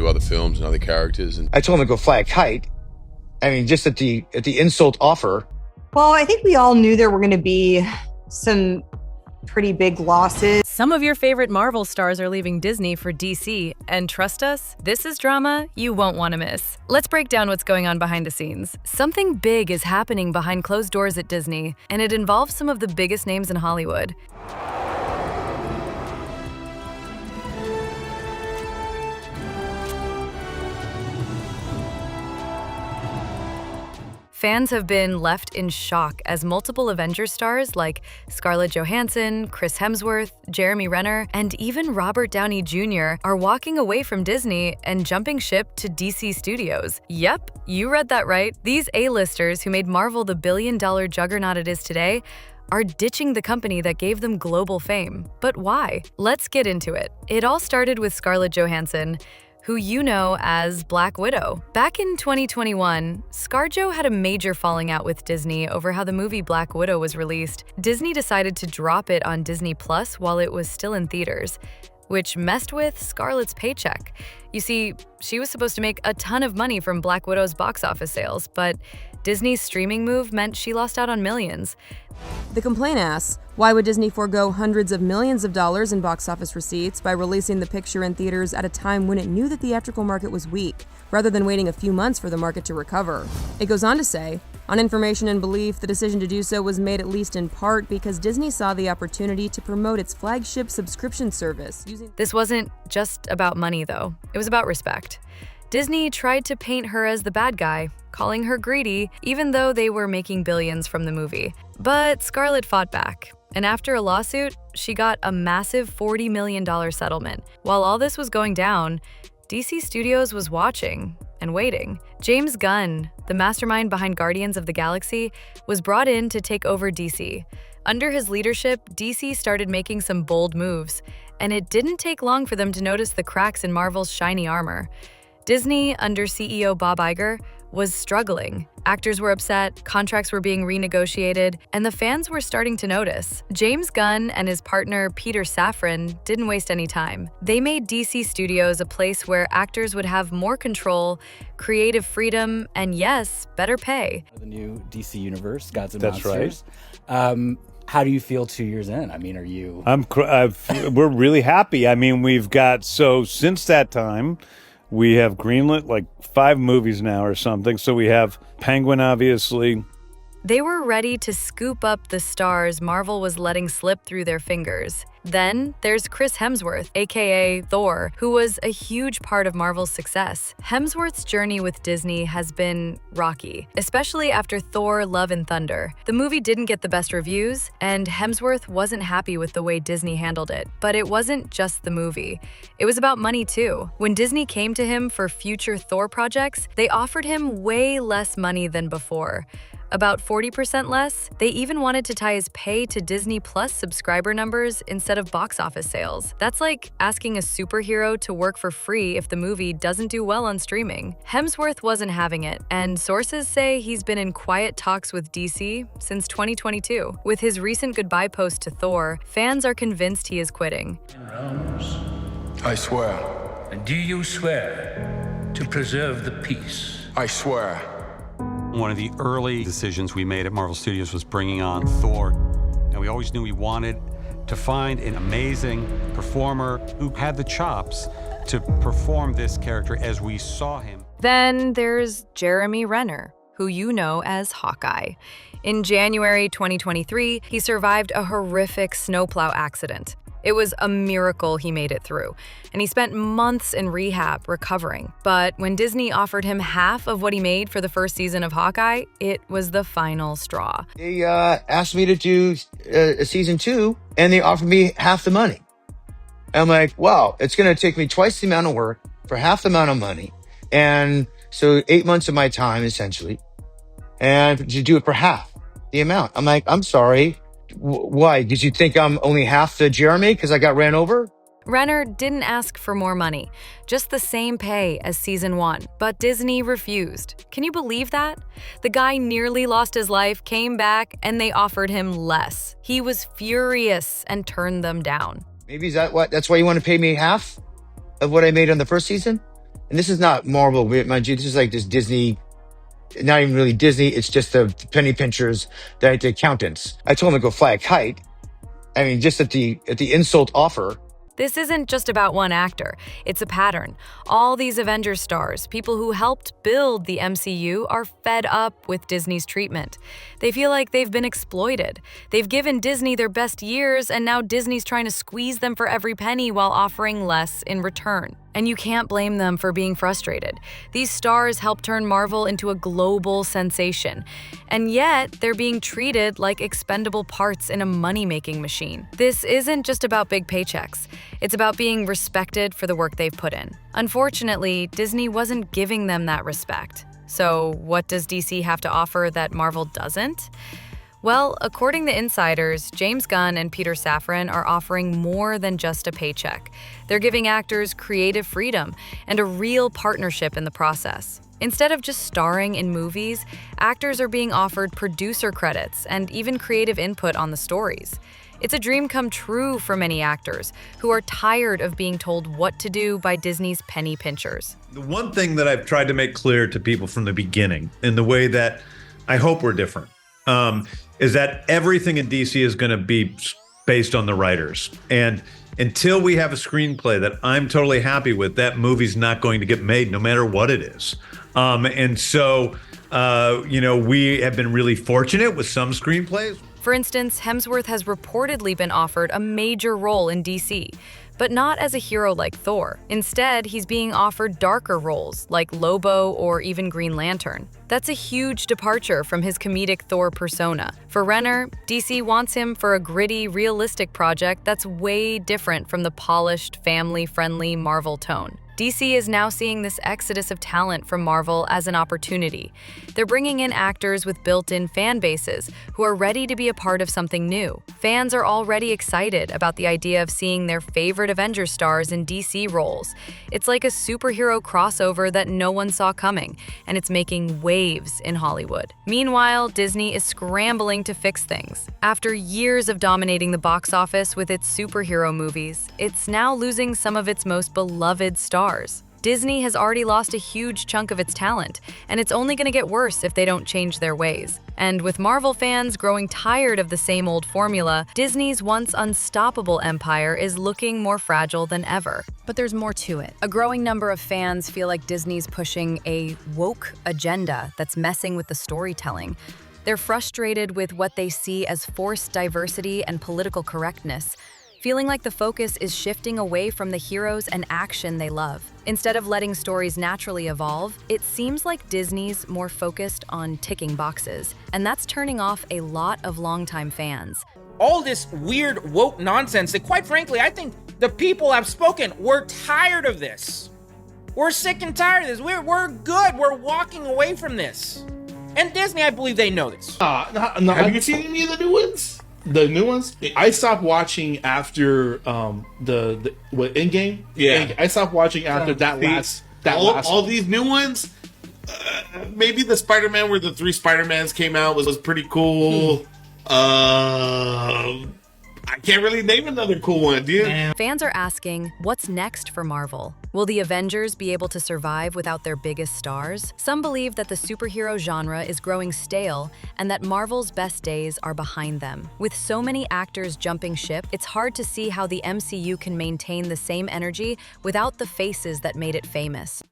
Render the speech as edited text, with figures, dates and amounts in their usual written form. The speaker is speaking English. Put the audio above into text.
to other films and other characters. And I told him to go fly a kite. I mean, just at the insult offer. Well, I think we all knew there were going to be some pretty big losses. Some of your favorite Marvel stars are leaving Disney for DC, and trust us, this is drama you won't want to miss. Let's break down what's going on behind the scenes. Something big is happening behind closed doors at Disney, and it involves some of the biggest names in Hollywood. Fans have been left in shock as multiple Avengers stars like Scarlett Johansson, Chris Hemsworth, Jeremy Renner, and even Robert Downey Jr. are walking away from Disney and jumping ship to DC Studios. Yep, you read that right. These A-listers who made Marvel the billion-dollar juggernaut it is today are ditching the company that gave them global fame. But why? Let's get into it. It all started with Scarlett Johansson, who you know as Black Widow. Back in 2021, ScarJo had a major falling out with Disney over how the movie Black Widow was released. Disney decided to drop it on Disney Plus while it was still in theaters, which messed with Scarlett's paycheck. You see, she was supposed to make a ton of money from Black Widow's box office sales, but Disney's streaming move meant she lost out on millions. The complaint asks, why would Disney forego hundreds of millions of dollars in box office receipts by releasing the picture in theaters at a time when it knew the theatrical market was weak, rather than waiting a few months for the market to recover? It goes on to say, on information and belief, the decision to do so was made at least in part because Disney saw the opportunity to promote its flagship subscription service. This wasn't just about money, though. It was about respect. Disney tried to paint her as the bad guy, calling her greedy, even though they were making billions from the movie. But Scarlett fought back, and after a lawsuit, she got a massive $40 million settlement. While all this was going down, DC Studios was watching and waiting. James Gunn, the mastermind behind Guardians of the Galaxy, was brought in to take over DC. Under his leadership, DC started making some bold moves, and it didn't take long for them to notice the cracks in Marvel's shiny armor. Disney, under CEO Bob Iger, was struggling. Actors were upset, contracts were being renegotiated, and the fans were starting to notice. James Gunn and his partner Peter Safran didn't waste any time. They made DC Studios a place where actors would have more control, creative freedom, and yes, better pay. The new DC universe, Gods and That's Monsters. Right. How do you feel 2 years in? I mean, are you... We're really happy. I mean, since that time, we have greenlit like 5 movies now or something. So we have Penguin, obviously. They were ready to scoop up the stars Marvel was letting slip through their fingers. Then there's Chris Hemsworth, aka Thor, who was a huge part of Marvel's success. Hemsworth's journey with Disney has been rocky, especially after Thor: Love and Thunder. The movie didn't get the best reviews, and Hemsworth wasn't happy with the way Disney handled it. But it wasn't just the movie. It was about money too. When Disney came to him for future Thor projects, they offered him way less money than before. About 40% less. They even wanted to tie his pay to Disney Plus subscriber numbers instead of box office sales. That's like asking a superhero to work for free if the movie doesn't do well on streaming. Hemsworth wasn't having it, and sources say he's been in quiet talks with DC since 2022. With his recent goodbye post to Thor, fans are convinced he is quitting. In realms. I swear. And do you swear to preserve the peace? I swear. One of the early decisions we made at Marvel Studios was bringing on Thor. And we always knew we wanted to find an amazing performer who had the chops to perform this character as we saw him. Then there's Jeremy Renner, who you know as Hawkeye. In January 2023, he survived a horrific snowplow accident. It was a miracle he made it through, and he spent months in rehab recovering. But when Disney offered him half of what he made for the first season of Hawkeye, it was the final straw. They asked me to do a season 2, and they offered me half the money. I'm like, wow, it's going to take me twice the amount of work for half the amount of money. And so 8 months of my time, essentially, and to do it for half the amount. I'm like, I'm sorry. Why? Did you think I'm only half the Jeremy because I got ran over? Renner didn't ask for more money, just the same pay as season 1, but Disney refused. Can you believe that? The guy nearly lost his life, came back, and they offered him less. He was furious and turned them down. Maybe that's why you want to pay me half of what I made on the first season? and this is not Marvel, mind you, this is like this Disney, not even really Disney. It's just the penny pinchers, the accountants. I told them to go fly a kite. I mean, just at the insult offer. This isn't just about one actor, it's a pattern. All these Avengers stars, people who helped build the MCU, are fed up with Disney's treatment. They feel like they've been exploited. They've given Disney their best years, and now Disney's trying to squeeze them for every penny while offering less in return. And you can't blame them for being frustrated. These stars helped turn Marvel into a global sensation. And yet, they're being treated like expendable parts in a money-making machine. This isn't just about big paychecks. It's about being respected for the work they've put in. Unfortunately, Disney wasn't giving them that respect. So what does DC have to offer that Marvel doesn't? Well, according to insiders, James Gunn and Peter Safran are offering more than just a paycheck. They're giving actors creative freedom and a real partnership in the process. Instead of just starring in movies, actors are being offered producer credits and even creative input on the stories. It's a dream come true for many actors who are tired of being told what to do by Disney's penny pinchers. The one thing that I've tried to make clear to people from the beginning, in the way that I hope we're different, is that everything in DC is going to be based on the writers. And until we have a screenplay that I'm totally happy with, that movie's not going to get made, no matter what it is. And so, we have been really fortunate with some screenplays. For instance, Hemsworth has reportedly been offered a major role in DC, but not as a hero like Thor. Instead, he's being offered darker roles like Lobo or even Green Lantern. That's a huge departure from his comedic Thor persona. For Renner, DC wants him for a gritty, realistic project that's way different from the polished, family-friendly Marvel tone. DC is now seeing this exodus of talent from Marvel as an opportunity. They're bringing in actors with built-in fan bases who are ready to be a part of something new. Fans are already excited about the idea of seeing their favorite Avengers stars in DC roles. It's like a superhero crossover that no one saw coming, and it's making waves in Hollywood. Meanwhile, Disney is scrambling to fix things. After years of dominating the box office with its superhero movies, it's now losing some of its most beloved stars. Disney has already lost a huge chunk of its talent, and it's only going to get worse if they don't change their ways. And with Marvel fans growing tired of the same old formula, Disney's once unstoppable empire is looking more fragile than ever. But there's more to it. A growing number of fans feel like Disney's pushing a woke agenda that's messing with the storytelling. They're frustrated with what they see as forced diversity and political correctness, feeling like the focus is shifting away from the heroes and action they love. Instead of letting stories naturally evolve, it seems like Disney's more focused on ticking boxes, and that's turning off a lot of longtime fans. All this weird woke nonsense that, quite frankly, I think the people have spoken. We're tired of this. We're sick and tired of this. We're good. We're walking away from this. And Disney, I believe they know this. No, have you seen any of the new ones? The new ones, I stopped watching after the Endgame. Yeah, I stopped watching after all these new ones. Maybe the Spider-Man where the 3 Spider-Mans came out was pretty cool. I can't really name another cool one, dude. Fans are asking, what's next for Marvel? Will the Avengers be able to survive without their biggest stars? Some believe that the superhero genre is growing stale and that Marvel's best days are behind them. With so many actors jumping ship, it's hard to see how the MCU can maintain the same energy without the faces that made it famous.